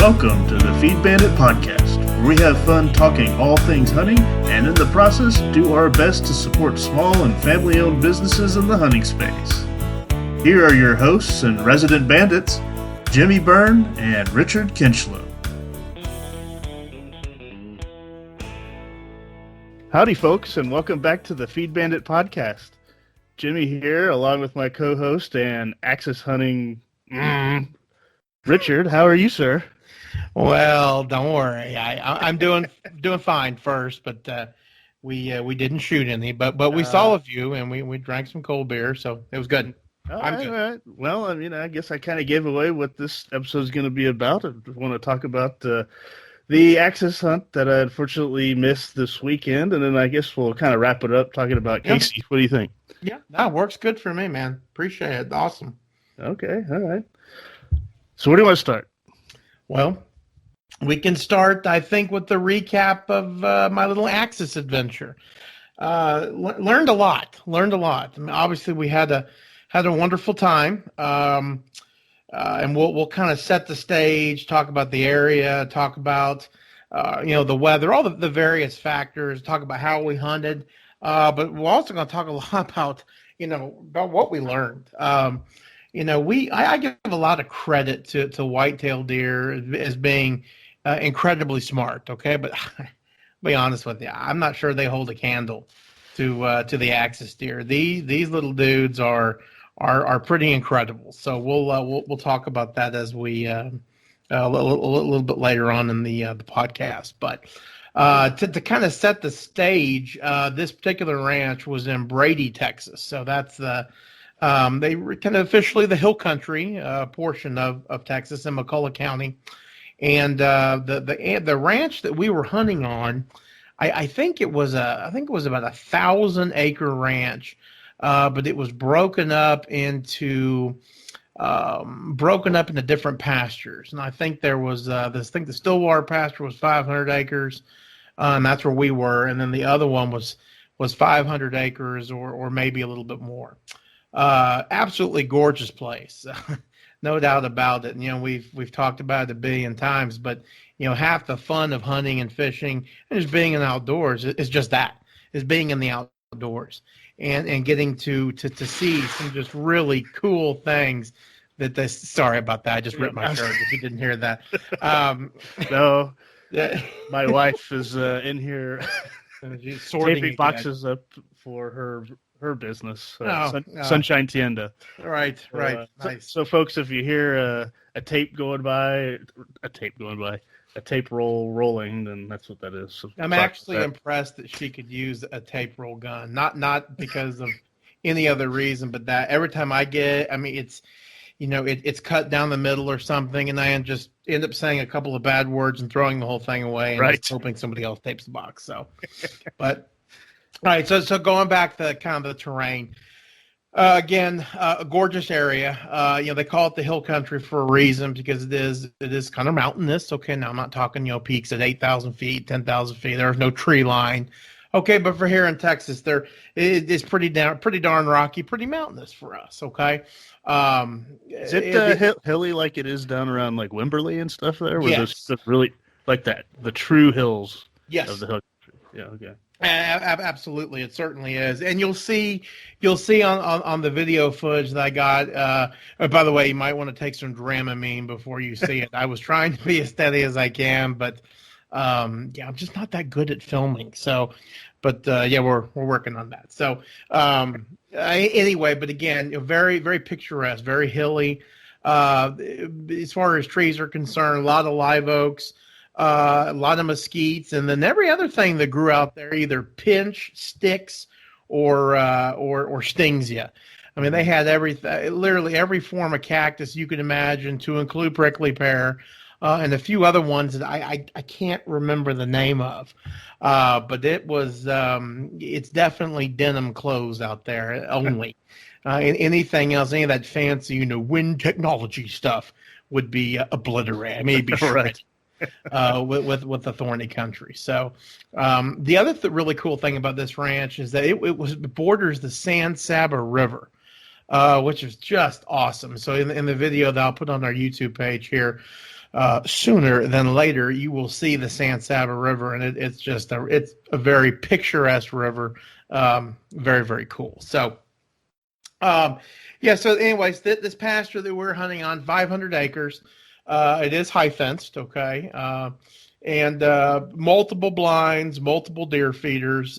Welcome to the Feed Bandit Podcast, where we have fun talking all things hunting and in the process do our best to support small and family-owned businesses in the hunting space. Here are your hosts and resident bandits, Jimmy Byrne and Richard Kinchlow. Howdy folks, and welcome back to the Feed Bandit Podcast. Jimmy here, along with my co-host and Axis Hunting Richard. How are you, sir? Well, don't worry. I'm doing fine first, but we didn't shoot any, but we saw a few and we drank some cold beer, so it was good. I'm good. All right. Well, I mean, I guess I kind of gave away what this episode is going to be about. I want to talk about the Axis hunt that I unfortunately missed this weekend, and then I guess we'll kind of wrap it up talking about Kacy. What do you think? Yeah, that works good for me, man. Appreciate it. Awesome. Okay, all right. So where do you want to start? Well, we can start, I think, with the recap of my little Axis adventure. Learned a lot. I mean, obviously, we had a wonderful time, and we'll kind of set the stage, talk about the area, talk about the weather, all the various factors, talk about how we hunted, but we're also going to talk a lot about what we learned. I give a lot of credit to whitetail deer as being incredibly smart. Okay, but I'll be honest with you, I'm not sure they hold a candle to the Axis deer. These little dudes are pretty incredible. So we'll talk about that as we a little bit later on in the podcast. But to kind of set the stage, this particular ranch was in Brady, Texas. So that's they were kind of officially the hill country portion of Texas in McCulloch County, and the ranch that we were hunting on, I think it was about 1,000-acre ranch, but it was broken up into different pastures, and I think there was the Stillwater pasture was 500 acres, and that's where we were, and then the other one was 500 acres or maybe a little bit more. Absolutely gorgeous place. No doubt about it. We've talked about it a billion times, but half the fun of hunting and fishing and just being in the outdoors is just that, is being in the outdoors and getting to see some just really cool things sorry about that. I just ripped my shirt if you didn't hear that. No, my wife is in here taping boxes up for her business, Sunshine Tienda. Right. Nice. So folks, if you hear a tape roll rolling, then that's what that is. So I'm actually impressed that she could use a tape roll gun, not because of any other reason, but that every time it's cut down the middle or something, and I just end up saying a couple of bad words and throwing the whole thing away and just hoping somebody else tapes the box. So, but. All right, so going back to kind of the terrain, again, a gorgeous area. They call it the hill country for a reason because it is kind of mountainous. Okay, now I'm not talking peaks at 8,000 feet, 10,000 feet. There's no tree line. Okay, but for here in Texas, it's pretty darn rocky, pretty mountainous for us. Okay, is it hilly like it is down around like Wimberley and stuff there? Where yes. There's really like that, the true hills of the hill country. Yeah, okay. Absolutely, it certainly is, and you'll see on the video footage that I got. By the way, you might want to take some Dramamine before you see it. I was trying to be as steady as I can, but I'm just not that good at filming. So, but we're working on that. So anyway, but again, very very picturesque, very hilly. As far as trees are concerned, a lot of live oaks. A lot of mesquites, and then every other thing that grew out there either pinch, sticks, or stings you. I mean, they had literally every form of cactus you could imagine, to include prickly pear, and a few other ones that I can't remember the name of. But it's definitely denim clothes out there only. Anything else, any of that fancy, wind technology stuff would be obliterated. I mean, it'd be shredded. With the thorny country. So the other really cool thing about this ranch is that it borders the San Saba River, which is just awesome. So in the video that I'll put on our YouTube page here, sooner than later, you will see the San Saba River, and it's a very picturesque river, very, very cool. So, yeah. So, anyways, this pasture that we're hunting on, 500 acres. It is high fenced, okay, and multiple blinds, multiple deer feeders,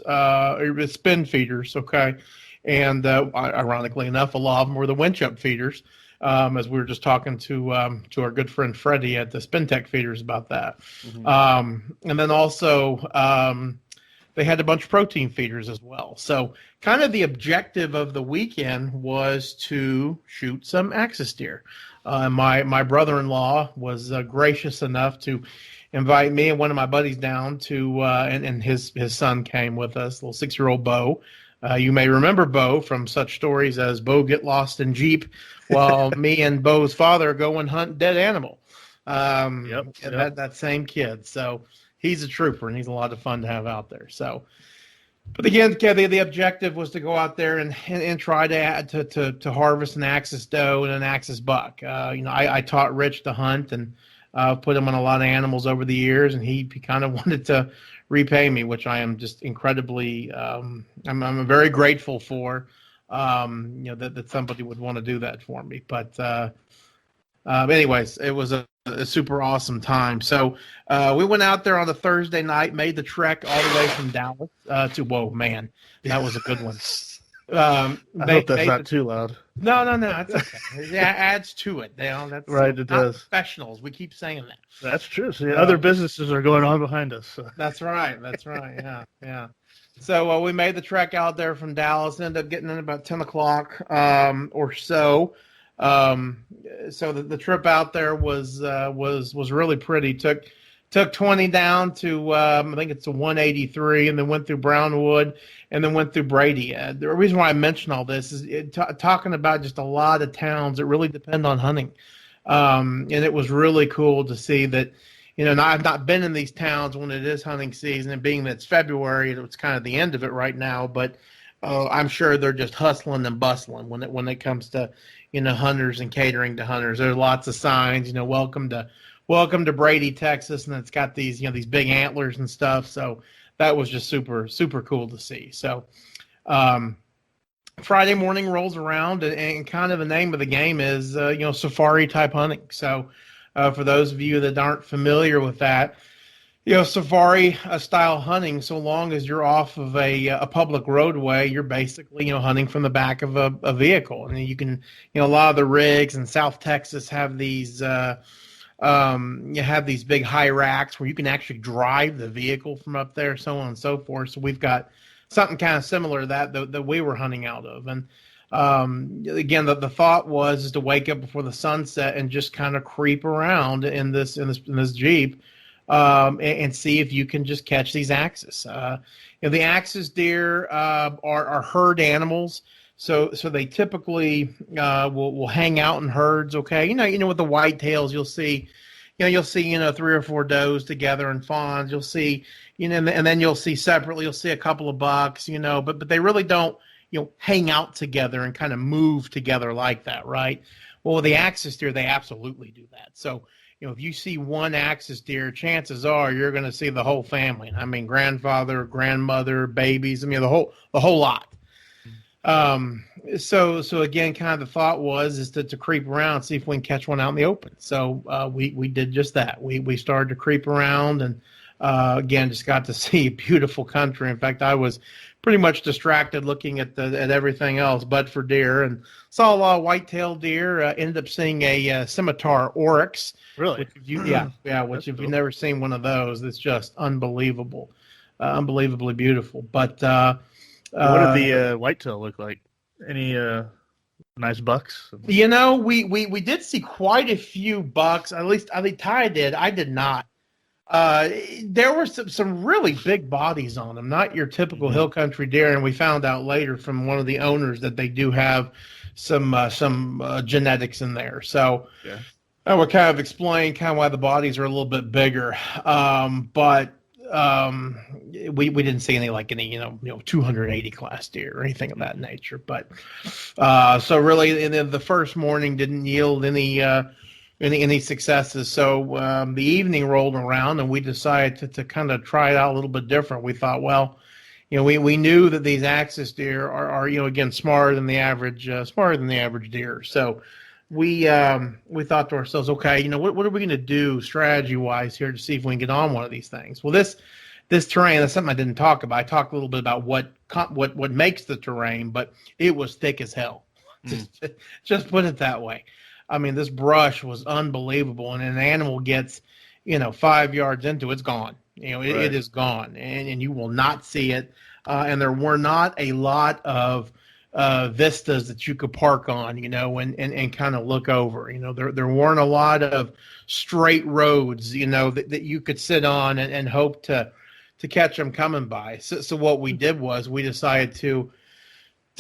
spin feeders, okay, and ironically enough, a lot of them were the winch up feeders. As we were just talking to our good friend Freddie at the Spin Tech Feeders about that. Mm-hmm. And then also they had a bunch of protein feeders as well. So kind of the objective of the weekend was to shoot some axis deer. My brother-in-law was gracious enough to invite me and one of my buddies down to, and his son came with us, little 6-year-old Bo. You may remember Bo from such stories as Bo get lost in Jeep while me and Bo's father go and hunt dead animal. Yep. That same kid. So he's a trooper, and he's a lot of fun to have out there. So, but again, the objective was to go out there and try to harvest an axis doe and an axis buck. I taught Rich to hunt and put him on a lot of animals over the years, and he kind of wanted to repay me, which I am just incredibly, I'm very grateful for, that somebody would want to do that for me. But anyways, it was a super awesome time. So we went out there on a Thursday night, made the trek all the way from Dallas to, whoa, man, that was a good one. I hope that's not too loud. No, that's okay. It adds to it. That's right. It does. Professionals. We keep saying that. That's true. So other businesses are going on behind us. So. That's right. Yeah. So we made the trek out there from Dallas. Ended up getting in about 10 o'clock or so. So the trip out there was really pretty. Took 20 down to I think it's a 183, and then went through Brownwood, and then went through Brady. The reason why I mention all this is talking about just a lot of towns that really depend on hunting, and it was really cool to see that. I've not been in these towns when it is hunting season, and being that it's February, it's kind of the end of it right now. But I'm sure they're just hustling and bustling when it comes to hunters and catering to hunters. There's lots of signs, welcome to Brady, Texas, and it's got these these big antlers and stuff. So that was just super, super cool to see. So Friday morning rolls around, and kind of the name of the game is safari type hunting. So for those of you that aren't familiar with that, safari style hunting, so long as you're off of a public roadway, you're basically hunting from the back of a vehicle. And you can a lot of the rigs in South Texas have these. You have these big high racks where you can actually drive the vehicle from up there, so on and so forth. So we've got something kind of similar to that we were hunting out of. And again, the thought was to wake up before the sunset and just kind of creep around in this Jeep and see if you can just catch these axis. The axis deer are herd animals. So they typically will hang out in herds. Okay, with the whitetails, you'll see 3 or 4 does together and fawns. You'll see, and then you'll see separately. You'll see a couple of bucks. But they really don't hang out together and kind of move together like that, right? Well, with the axis deer, they absolutely do that. So if you see one axis deer, chances are you're going to see the whole family. I mean, grandfather, grandmother, babies. I mean, the whole lot. So again, kind of the thought is to creep around, see if we can catch one out in the open. So, we did just that. We started to creep around, and, again, just got to see beautiful country. In fact, I was pretty much distracted looking at everything else, but for deer, and saw a lot of white-tailed deer, ended up seeing a scimitar oryx. Really? Which if you've never seen one of those, it's just unbelievable, unbelievably beautiful. But, what did the whitetail look like? Any nice bucks? We did see quite a few bucks. At least I think Ty did. I did not. There were some really big bodies on them, not your typical hill country deer. And we found out later from one of the owners that they do have some genetics in there. So that would kind of explain kind of why the bodies are a little bit bigger. But we didn't see any 280 class deer or anything of that nature. But so really, in the first morning didn't yield any any successes. So the evening rolled around, and we decided to kind of try it out a little bit different. We thought, well, we knew that these axis deer are again smarter than the average deer. So we thought to ourselves, okay, what are we going to do strategy wise here to see if we can get on one of these things? Well, this terrain, that's something I didn't talk about. I talked a little bit about what makes the terrain, but it was thick as hell. Just put it that way. I mean, this brush was unbelievable, and an animal gets 5 yards into it's gone. It is gone, and you will not see it. And there were not a lot of vistas that you could park on, and kind of look over. There weren't a lot of straight roads, that you could sit on and hope to catch them coming by. So what we did was we decided to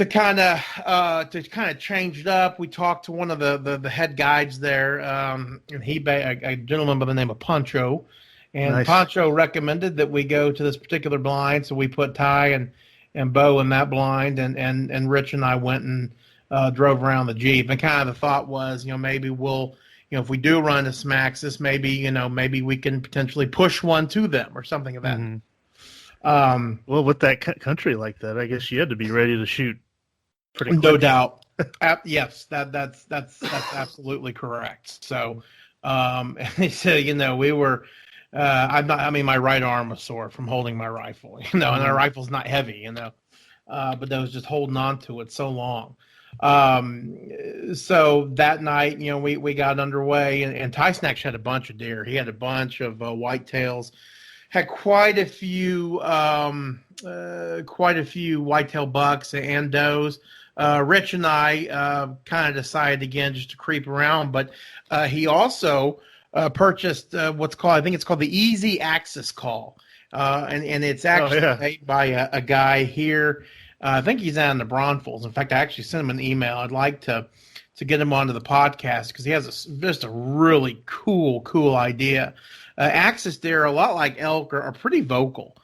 kind of change it up. We talked to one of the head guides there, and a gentleman by the name of Pancho. And nice. Pancho recommended that we go to this particular blind, so we put Ty and Bo in that blind, and Rich and I went and drove around the Jeep. And kind of the thought was, maybe we'll, if we do run to some axis, maybe we can potentially push one to them or something of that. Mm-hmm. Well, with that country like that, I guess you had to be ready to shoot pretty quick. No doubt. Yes, that's absolutely correct. So, so we were. My right arm was sore from holding my rifle, and our rifle's not heavy, but I was just holding on to it so long. So that night, we got underway, and Tyson actually had a bunch of deer. He had a bunch of whitetails, had quite a few whitetail bucks and does. Rich and I kind of decided again just to creep around, but he also purchased what's called, I think it's called the Easy Axis Call, and it's actually made by a guy here. I think he's out in the Braunfels. In fact, I actually sent him an email. I'd like to get him onto the podcast because he has just a really cool idea. Axis deer, a lot like elk, are pretty vocal.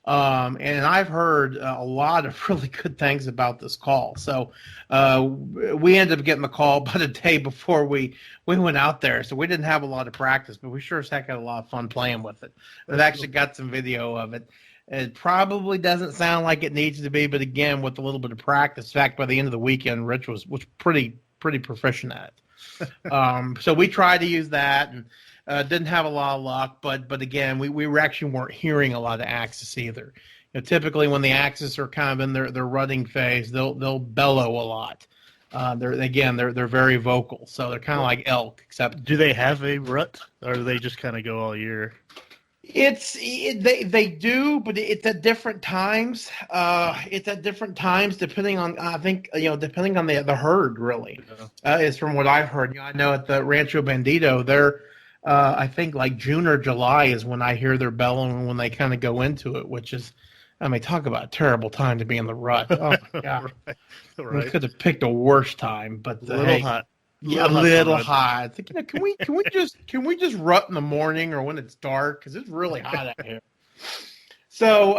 And I've heard a lot of really good things about this call. So we ended up getting the call about a day before we went out there. So we didn't have a lot of practice, but we sure as heck had a lot of fun playing with it. I've actually got some video of it. It probably doesn't sound like it needs to be, but again, with a little bit of practice. In fact, by the end of the weekend, Rich was pretty proficient at it. So we tried to use that and didn't have a lot of luck, but again, we weren't hearing a lot of axis either. Typically when the axis are kind of in their rutting phase, they'll bellow a lot. They're very vocal, so they're kind of like elk. Except, do they have a rut, or do they just kind of go all year? They do, but it's at different times. Depending on, I think, depending on the herd, really. Is from what I've heard. I know at the Rancho Bandito, they're I think like June or July is when I hear their bellowing when they kind of go into it, which is, talk about a terrible time to be in the rut. Oh my God. Right. We could have picked a worse time, but a little hot. Yeah, a little hot. Can we just rut in the morning or when it's dark, because it's really hot out here. So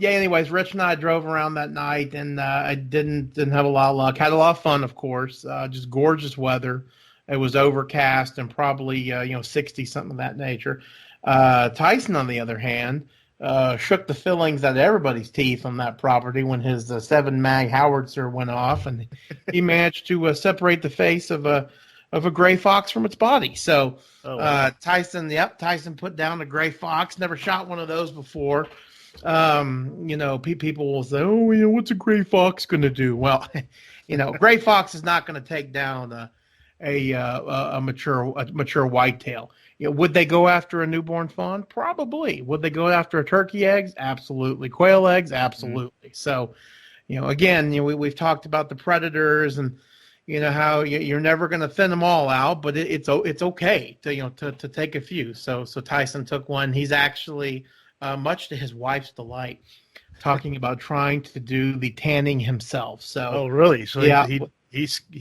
anyways, Rich and I drove around that night, and I didn't have a lot of luck. Had a lot of fun, of course. Just gorgeous weather. It was overcast and probably 60 something of that nature. Tyson, on the other hand, shook the fillings out of everybody's teeth on that property when his 7-mag howitzer went off, and he managed to separate the face of a gray fox from its body. So Tyson put down a gray fox. Never shot one of those before. People will say, "Oh, what's a gray fox going to do?" Well, gray fox is not going to take down a mature whitetail. Would they go after a newborn fawn? Probably. Would they go after a turkey eggs? Absolutely. Quail eggs? Absolutely. So, again, we've talked about the predators and how you're never going to thin them all out, but it's okay to take a few. So Tyson took one. He's actually, much to his wife's delight, talking about trying to do the tanning himself. So. Oh, really? So yeah, he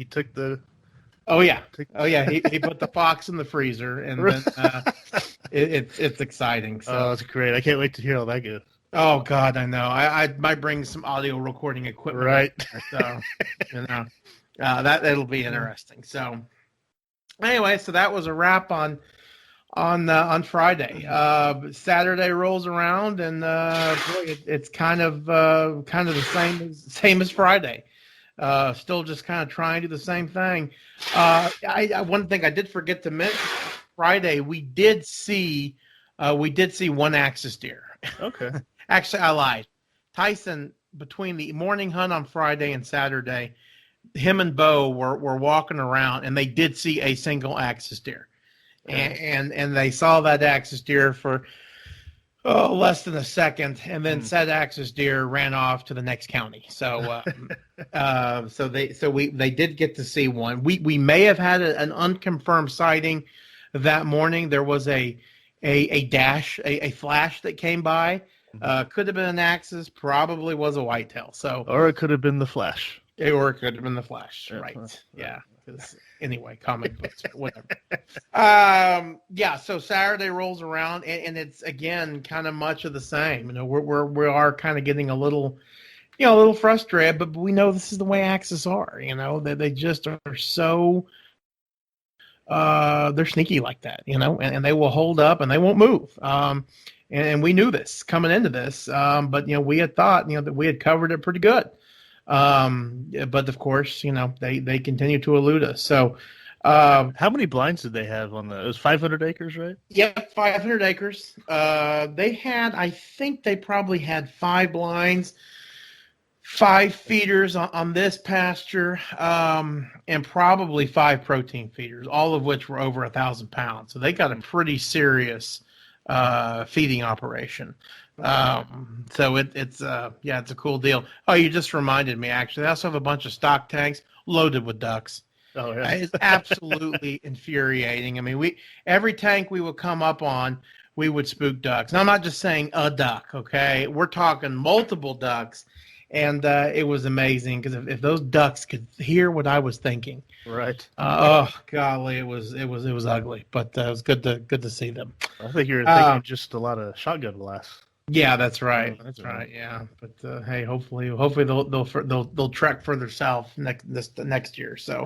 took the. Oh yeah. He put the fox in the freezer, and then it's exciting. So that's great. I can't wait to hear how that goes. Oh God, I know. I might bring some audio recording equipment. Right. So that'll be interesting. So Anyway, so that was a wrap on Friday. Saturday rolls around, and it's kind of the same as Friday. Still just kind of trying to do the same thing. One thing I did forget to mention: Friday we did see one axis deer. Okay. Actually, I lied. Tyson, between the morning hunt on Friday and Saturday, him and Bo were walking around, and they did see a single axis deer. And they saw that axis deer for less than a second, and then said axis deer ran off to the next county. So they did get to see one. We may have had an unconfirmed sighting that morning. There was a flash that came by. Could have been an axis, probably was a whitetail. Or it could have been the flash. Or it could have been the flash, right? Yeah. Anyway, comic books, whatever. So Saturday rolls around, and it's again kind of much of the same. We are kind of getting a little frustrated, but we know this is the way axes are. They just are so they're sneaky like that. And they will hold up and they won't move. And we knew this coming into this, but we had thought that we had covered it pretty good. But of course, they continue to elude us. So, how many blinds did they have on it was 500 acres, right? Yep, 500 acres. I think they probably had 5 blinds, 5 feeders on this pasture, and probably 5 protein feeders, all of which were over 1,000 pounds. So they got a pretty serious, feeding operation. So it's a cool deal. Oh, you just reminded me, actually. They also have a bunch of stock tanks loaded with ducks. Oh, yeah. It's absolutely infuriating. I mean, every tank we would come up on, we would spook ducks. Now, I'm not just saying a duck, okay? We're talking multiple ducks. And it was amazing because if those ducks could hear what I was thinking, right? Oh golly, it was ugly, but it was good to see them. I think you're thinking just a lot of shotgun blasts. Yeah, that's right. That's right. Yeah, but hey, hopefully they'll trek further south next year. So,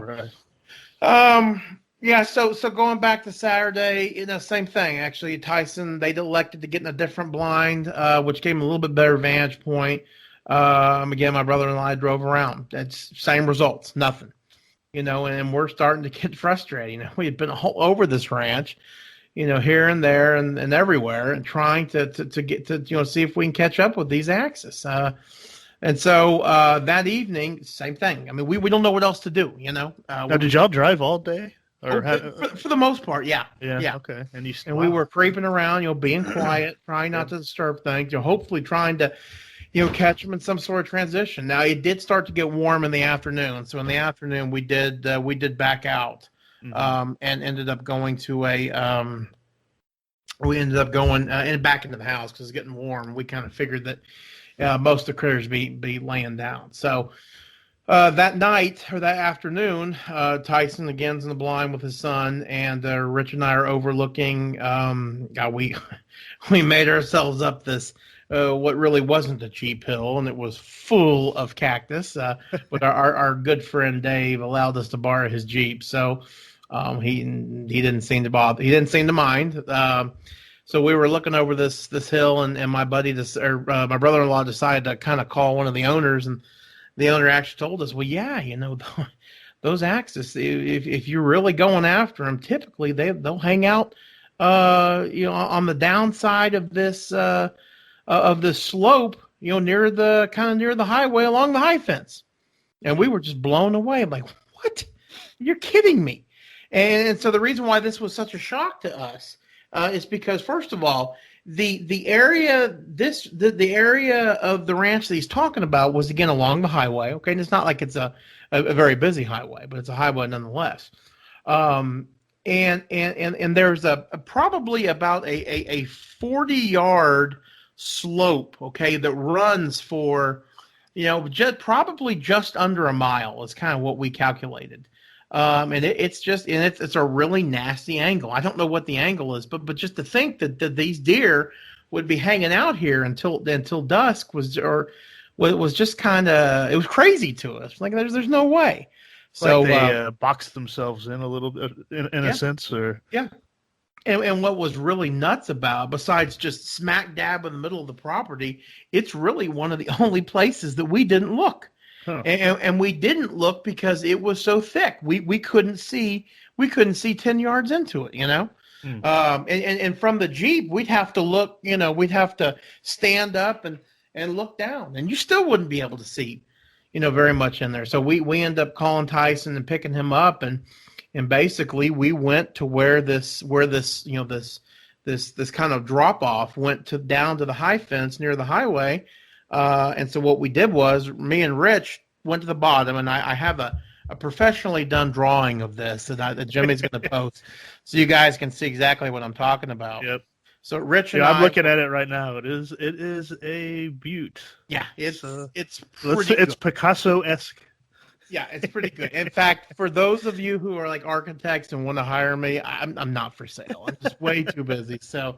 right. Yeah. So going back to Saturday, same thing. Actually, Tyson, they elected to get in a different blind, which gave him a little bit better vantage point. Again, my brother-in-law and I drove around. It's same results, nothing. And we're starting to get frustrated. We had been all over this ranch, here and there and everywhere, and trying to get to see if we can catch up with these axes. And so that evening, same thing. I mean, we don't know what else to do. Now, did y'all drive all day? Or for the most part, yeah. Okay. And we were creeping around, being quiet, trying not to disturb things. Hopefully trying to catch them in some sort of transition. Now it did start to get warm in the afternoon, so in the afternoon we did back out, and ended up going to back into the house because it's getting warm. We kind of figured that most of the critters be laying down. So that night or that afternoon, Tyson again's in the blind with his son, and Rich and I are overlooking. We made ourselves up this. What really wasn't a cheap hill, and it was full of cactus. But our good friend Dave allowed us to borrow his Jeep, so he didn't seem to bother. He didn't seem to mind. So we were looking over this hill, and my buddy, my brother-in-law, decided to kind of call one of the owners, and the owner actually told us, well, yeah, those axes, if you're really going after them, typically they'll hang out, on the downside of this. Of the slope, near the highway along the high fence. And we were just blown away. I'm like, what? You're kidding me. And so the reason why this was such a shock to us is because, first of all, the area of the ranch that he's talking about was, again, along the highway. Okay. And it's not like it's a very busy highway, but it's a highway nonetheless. And there's probably about a 40-yard slope, okay, that runs for, probably just under a mile is kind of what we calculated. And it's a really nasty angle. I don't know what the angle is, but just to think that these deer would be hanging out here until dusk was just kind of, it was crazy to us. Like there's no way. So like they boxed themselves in a little bit, in a sense, or yeah. And what was really nuts about, besides just smack dab in the middle of the property, it's really one of the only places that we didn't look. huh. And we didn't look because it was so thick. We couldn't see 10 yards into it, you know. Hmm. And from the Jeep, we'd have to look, you know, we'd have to stand up and look down, and you still wouldn't be able to see, you know, very much in there. So we end up calling Tyson and picking him up, and basically we went to where this you know this kind of drop off went to down to the high fence near the highway. And so what we did was me and Rich went to the bottom, and I have a professionally done drawing of this that Jimmy's going to post, so you guys can see exactly what I'm talking about. Yep. So Rich and I'm looking at it right now. It is a beaut. Yeah, it's it's pretty Picasso-esque. Yeah, it's pretty good. In fact, for those of you who are like architects and want to hire me, I'm not for sale. I'm just way too busy. So,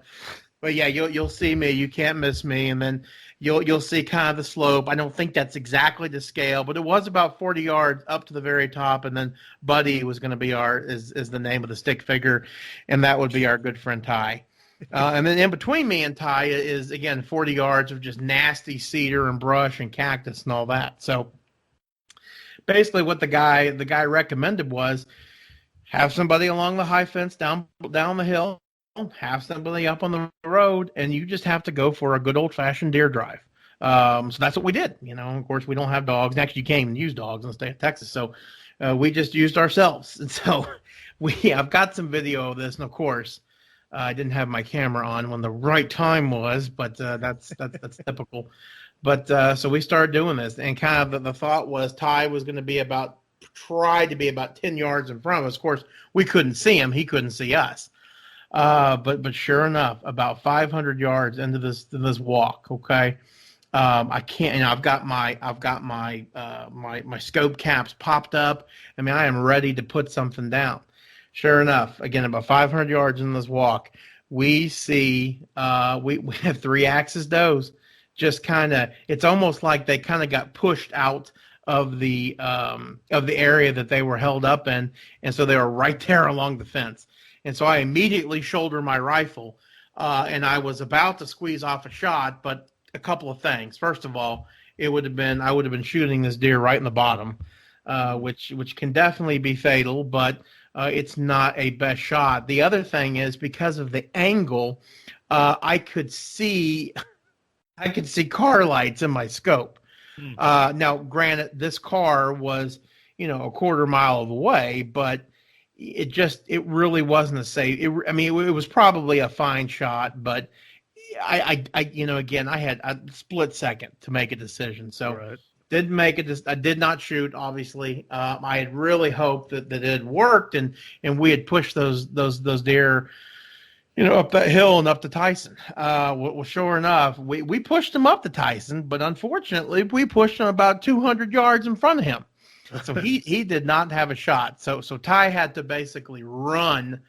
but yeah, you'll see me. You can't miss me. And then you'll see kind of the slope. I don't think that's exactly the scale, but it was about 40 yards up to the very top. And then Buddy was going to be is the name of the stick figure, and that would be our good friend Ty. And then in between me and Ty is again 40 yards of just nasty cedar and brush and cactus and all that. So basically what the guy recommended was have somebody along the high fence down the hill, have somebody up on the road, and you just have to go for a good old-fashioned deer drive. So that's what we did. You know, of course, we don't have dogs. Actually, you can't even use dogs in the state of Texas. So we just used ourselves. And so I've got some video of this, and of course, I didn't have my camera on when the right time was, but that's typical. But so we started doing this, and kind of the thought was Ty was going to tried to be about 10 yards in front of us. Of course, we couldn't see him; he couldn't see us. But sure enough, about 500 yards into this walk, okay, I can't. You know, I've got my my scope caps popped up. I mean, I am ready to put something down. Sure enough, again, about 500 yards in this walk, we see we have 3 axis does. Just kind of, it's almost like they kind of got pushed out of the area that they were held up in, and so they were right there along the fence. And so I immediately shoulder my rifle, and I was about to squeeze off a shot, but a couple of things. First of all, I would have been shooting this deer right in the bottom, which can definitely be fatal, but it's not a best shot. The other thing is because of the angle, I could see car lights in my scope. Now, granted, this car was, you know, a quarter mile away, but it really wasn't a safe. It was probably a fine shot, but I you know, again, I had a split second to make a decision. So Right. didn't make it. I did not shoot, obviously. I had really hoped that it had worked and we had pushed those deer, you know, up that hill and up to Tyson. Well, sure enough, we pushed him up to Tyson, but unfortunately, we pushed him about 200 yards in front of him. So he did not have a shot. So Ty had to basically run,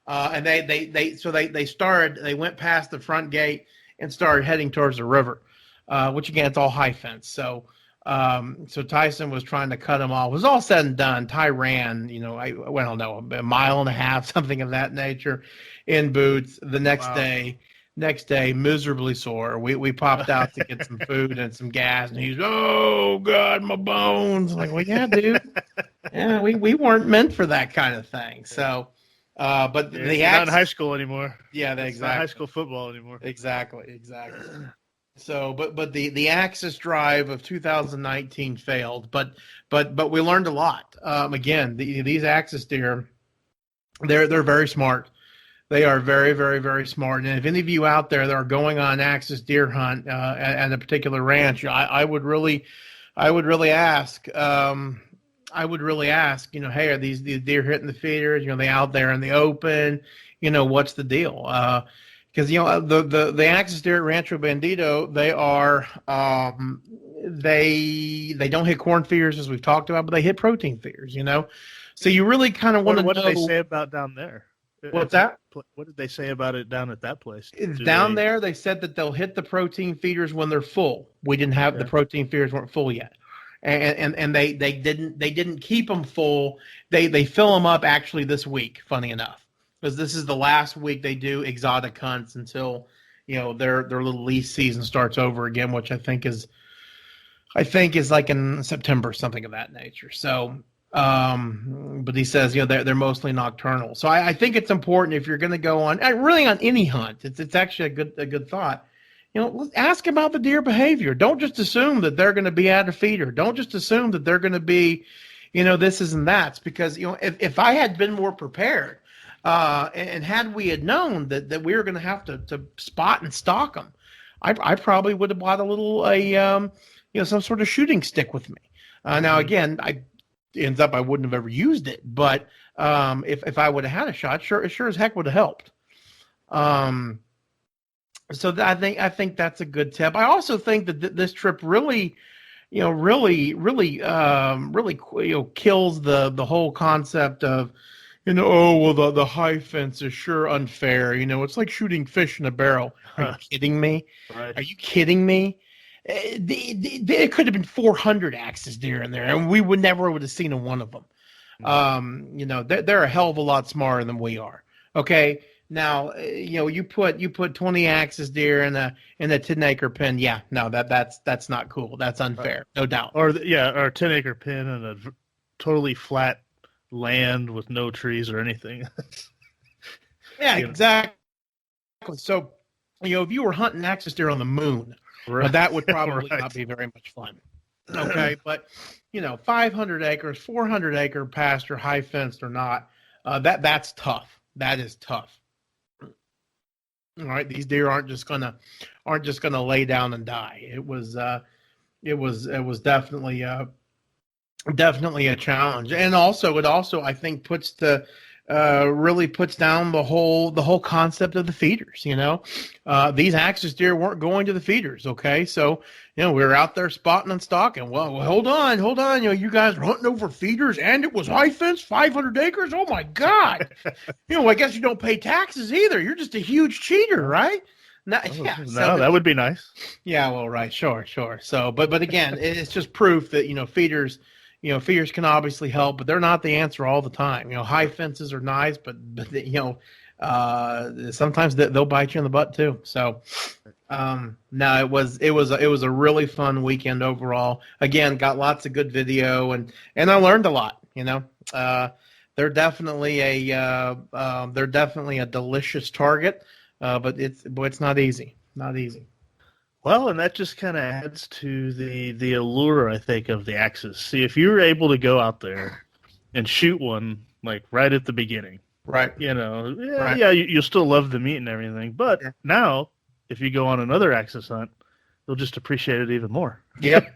and they went past the front gate and started heading towards the river, which again, it's all high fence. So Tyson was trying to cut him off. It was all said and done. Ty ran, you know, I don't know, a mile and a half, something of that nature, in boots. The next day, miserably sore. We popped out to get some food and some gas, and he's, oh God, my bones. I'm like, well, yeah, dude. Yeah, we weren't meant for that kind of thing. So, but You're the not in high school anymore. Yeah, It's not high school football anymore. Exactly. So, but the Axis drive of 2019 failed, but we learned a lot. Again, these Axis deer, they're very smart. They are very, very, very smart. And if any of you out there that are going on an Axis deer hunt at a particular ranch, I would really ask. I would really ask, you know, hey, are these deer hitting the feeders? You know, they out there in the open? You know, what's the deal? Because, you know, the Axis deer at Rancho Bandito, they are they don't hit corn feeders as we've talked about, but they hit protein feeders, you know. So you really kind of want to know. What did they say about down there? What's that? What did they say about it down at that place? There, they said that they'll hit the protein feeders when they're full. We didn't have the protein feeders weren't full yet. and they didn't keep them full. They fill them up actually this week. Funny enough, because this is the last week they do exotic hunts until their little lease season starts over again, which I think is like in September, something of that nature. So, but he says they're mostly nocturnal. So I think it's important if you're going to go on really on any hunt. It's actually a good thought. Ask about the deer behavior. Don't just assume that they're going to be at a feeder. Don't just assume that they're going to be, this and that's, because if I had been more prepared, and had we had known that we were going to have to spot and stalk them, I probably would have bought some sort of shooting stick with me. Now again, I wouldn't have ever used it, but if I would have had a shot, sure as heck would have helped. So I think that's a good tip. I also think that this trip really kills the whole concept of, the high fence is sure unfair. It's like shooting fish in a barrel. Are you kidding me? Right. Are you kidding me? There could have been 400 axis deer in there, and we would have seen one of them. They're a hell of a lot smarter than we are. Okay. Now, you put 20 axis deer in a 10-acre pen. Yeah, no, that's not cool. That's unfair, no doubt. Or a 10-acre pen in a totally flat land with no trees or anything. Yeah, exactly. So, if you were hunting axis deer on the moon, right. that would probably Right. not be very much fun. Okay, but 500 acres, 400-acre pasture, high fenced or not, that's tough. That is tough. All right, these deer aren't just gonna lay down and die. It was definitely a challenge, and it also I think really puts down the whole concept of the feeders. These axis deer weren't going to the feeders. Okay, so we were out there spotting and stalking. Well, hold on. You guys are hunting over feeders, and it was high fence, 500 acres. Oh my God! I guess you don't pay taxes either. You're just a huge cheater, right? That would be nice. Yeah, well, right, sure. So, but again, it's just proof that feeders. Feeders can obviously help, but they're not the answer all the time. High fences are nice, but sometimes they'll bite you in the butt too. So, no, it was a really fun weekend overall. Again, got lots of good video and I learned a lot. They're definitely a delicious target, but it's not easy. Not easy. Well, and that just kind of adds to the allure, I think, of the axis. See, if you were able to go out there and shoot one like right at the beginning, right? Right. You'll still love the meat and everything. But now, if you go on another axis hunt, you'll just appreciate it even more. Yep,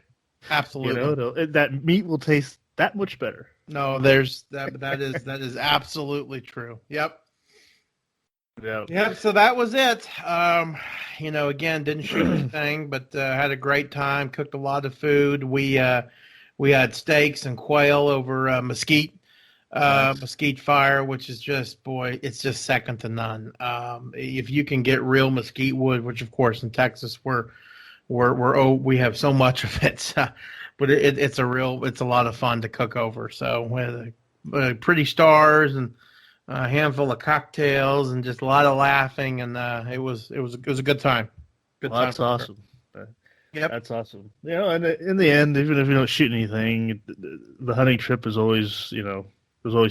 absolutely. That meat will taste that much better. No, there's that is absolutely true. Yep. Yeah. So that was it. Again, didn't shoot anything, but had a great time. Cooked a lot of food. We had steaks and quail over mesquite fire, which is it's just second to none. If you can get real mesquite wood, which of course in Texas we have so much of it, but it's a lot of fun to cook over. So with pretty stars and a handful of cocktails and just a lot of laughing, and it was a good time. That's awesome. Yep, that's awesome. And in the end, even if you don't shoot anything, the hunting trip is always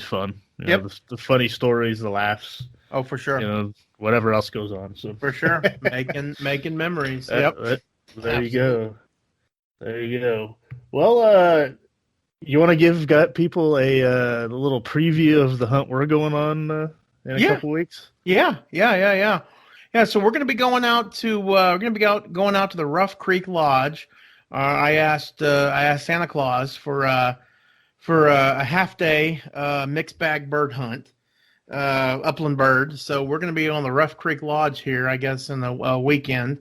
fun. The funny stories, the laughs. Oh, for sure. Whatever else goes on. So for sure, making memories. Yep. There you go. There you go. Well, you want to give people a little preview of the hunt we're going on in a couple weeks? Yeah. So we're going to be going out to the Rough Creek Lodge. I asked Santa Claus for a half day mixed bag bird hunt, upland bird. So we're going to be on the Rough Creek Lodge here, I guess, in the weekend.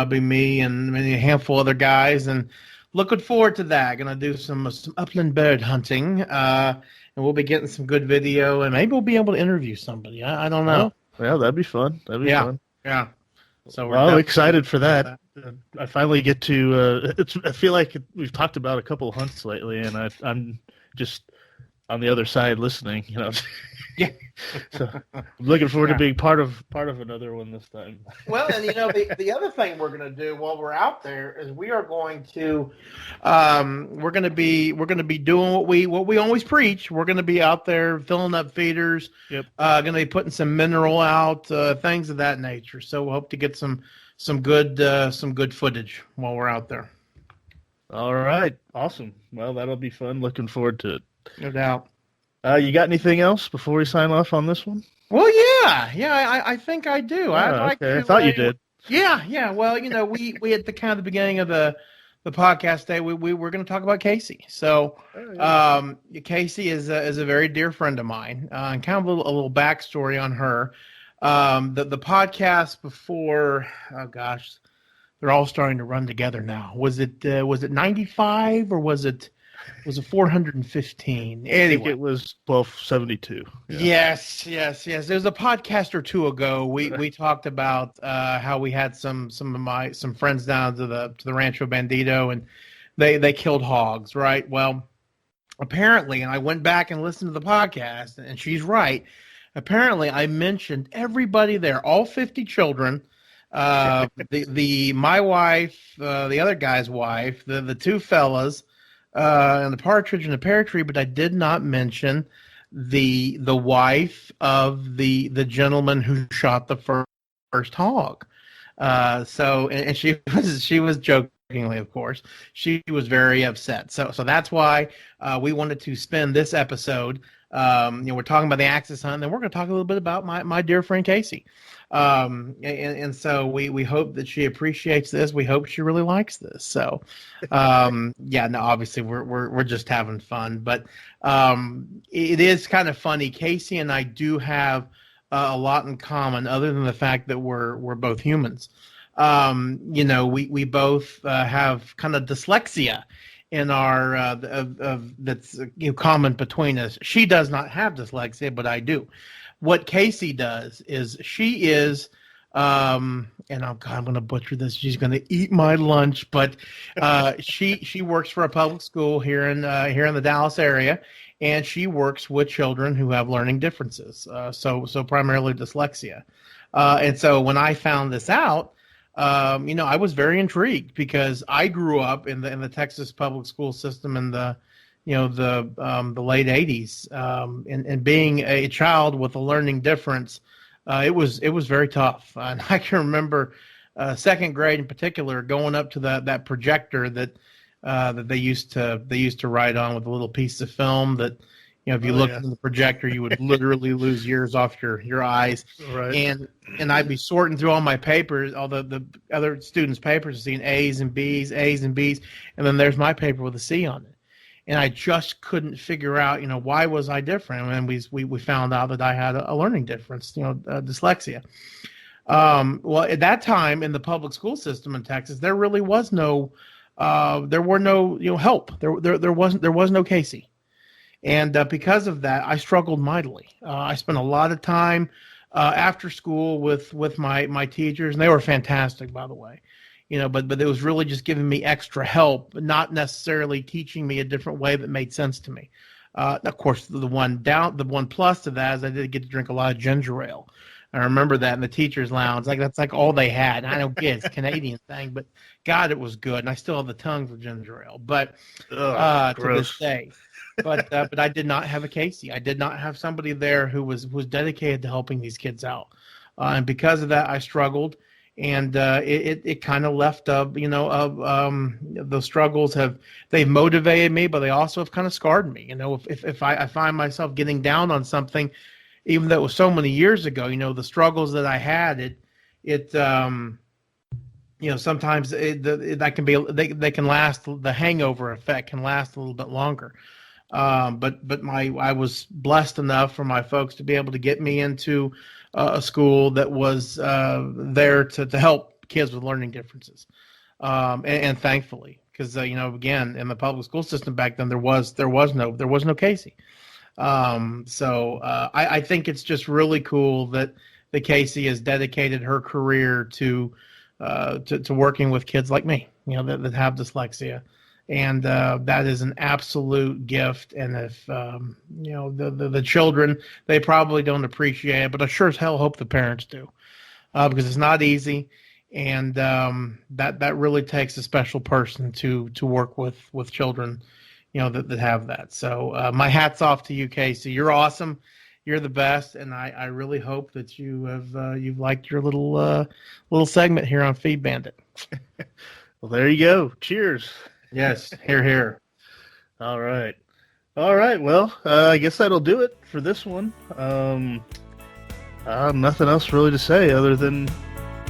Be me and maybe a handful of other guys, and looking forward to that. Going to do some upland bird hunting, and we'll be getting some good video, and maybe we'll be able to interview somebody. I don't know. Well, that'd be fun. That'd be fun. Yeah. So I'm excited for that. I finally get to. I feel like we've talked about a couple of hunts lately, and I'm just on the other side listening. Yeah. So I'm looking forward to being part of another one this time. Well, and the other thing we're going to do while we're out there is we are going to we're going to be doing what we always preach. We're going to be out there filling up feeders. Yep. Going to be putting some mineral out, things of that nature. So we hope to get some good footage while we're out there. All right. Awesome. Well, that'll be fun. Looking forward to it. No doubt. You got anything else before we sign off on this one? Well, yeah, I think I do. I thought you did. Yeah. Well, we at the kind of the beginning of the podcast day, we were going to talk about Kacy. So, Kacy is a very dear friend of mine, and kind of a little backstory on her. The podcast before, oh gosh, they're all starting to run together now. Was it 95 or was it 415? Anyway, I think it was 1272. Yeah. Yes. There was a podcast or two ago. We talked about how we had some friends down to the Rancho Bandito, and they killed hogs, right? Well, apparently, and I went back and listened to the podcast, and she's right. Apparently, I mentioned everybody there, all 50 children. My wife, the other guy's wife, the two fellas, and the partridge and the pear tree, but I did not mention the wife of the gentleman who shot the first hog. So she was jokingly, of course, she was very upset. So that's why we wanted to spend this episode. We're talking about the Axis hunt, and then we're going to talk a little bit about my dear friend Kacy. And so we hope that she appreciates this. We hope she really likes this. So, obviously we're just having fun, but it is kind of funny. Kacy and I do have a lot in common, other than the fact that we're both humans. We both have kind of dyslexia in our that's common between us. She does not have dyslexia, but I do. What Kacy does is she is, and I'm going to butcher this. She's going to eat my lunch, but she works for a public school here in the Dallas area, and she works with children who have learning differences. So primarily dyslexia, and so when I found this out, I was very intrigued because I grew up in the Texas public school system in the late 80s, and being a child with a learning difference, it was very tough. And I can remember second grade in particular, going up to that projector that they used to write on with a little piece of film that, if you looked in the projector, you would literally lose years off your eyes. Right. And I'd be sorting through all my papers, all the other students' papers, seeing A's and B's, and then there's my paper with a C on it. And I just couldn't figure out, why was I different? And we found out that I had a learning difference, dyslexia. Well, at that time in the public school system in Texas, there really was no, help. There was no Kacy. And because of that, I struggled mightily. I spent a lot of time after school with my teachers, and they were fantastic, by the way. But it was really just giving me extra help, not necessarily teaching me a different way that made sense to me. Of course, the one plus to that is I did get to drink a lot of ginger ale. I remember that in the teacher's lounge. That's all they had. And I don't get it's a Canadian thing, but God, it was good. And I still have the tongue for ginger ale, but to this day. But I did not have a Kacy. I did not have somebody there who was dedicated to helping these kids out, and because of that, I struggled. And it kind of left those struggles they've motivated me, but they also have kind of scarred me. If I find myself getting down on something, even though it was so many years ago, the struggles that I had, sometimes that can be they can last. The hangover effect can last a little bit longer. But I was blessed enough for my folks to be able to get me into a school that was there to help kids with learning differences, and thankfully, because again, in the public school system back then there was no Kacy. So I think it's just really cool that that Kacy has dedicated her career to working with kids like me, that have dyslexia. And that is an absolute gift. And if, the children, they probably don't appreciate it, but I sure as hell hope the parents do, because it's not easy. And that really takes a special person to work with children, that have that. So my hat's off to you, Kacy. You're awesome. You're the best, and I really hope that you've liked your little segment here on Feed Bandit. Well, there you go. Cheers. Yes, here. All right. Well, I guess that'll do it for this one. Nothing else really to say other than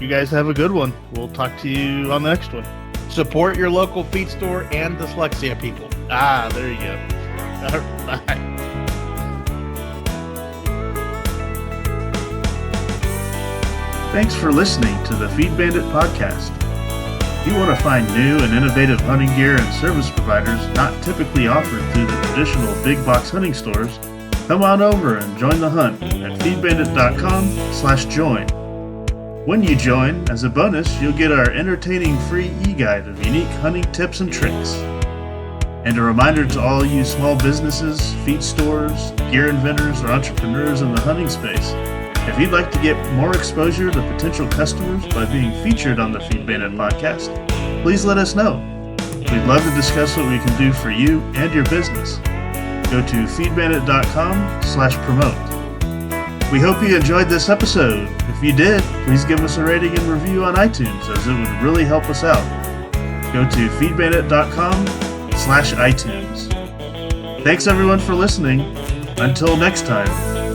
you guys have a good one. We'll talk to you on the next one. Support your local feed store and dyslexia people. There you go. All right, bye. Thanks for listening to the Feed Bandit podcast. If you want to find new and innovative hunting gear and service providers not typically offered through the traditional big box hunting stores, come on over and join the hunt at feedbandit.com/join. When you join, as a bonus, you'll get our entertaining free e-guide of unique hunting tips and tricks. And a reminder to all you small businesses, feed stores, gear inventors, or entrepreneurs in the hunting space, if you'd like to get more exposure to potential customers by being featured on the Feed Bandit podcast, please let us know. We'd love to discuss what we can do for you and your business. Go to feedbandit.com/promote. We hope you enjoyed this episode. If you did, please give us a rating and review on iTunes, as it would really help us out. Go to feedbandit.com/iTunes. Thanks everyone for listening. Until next time,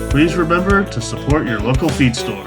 please remember to support your local feed store.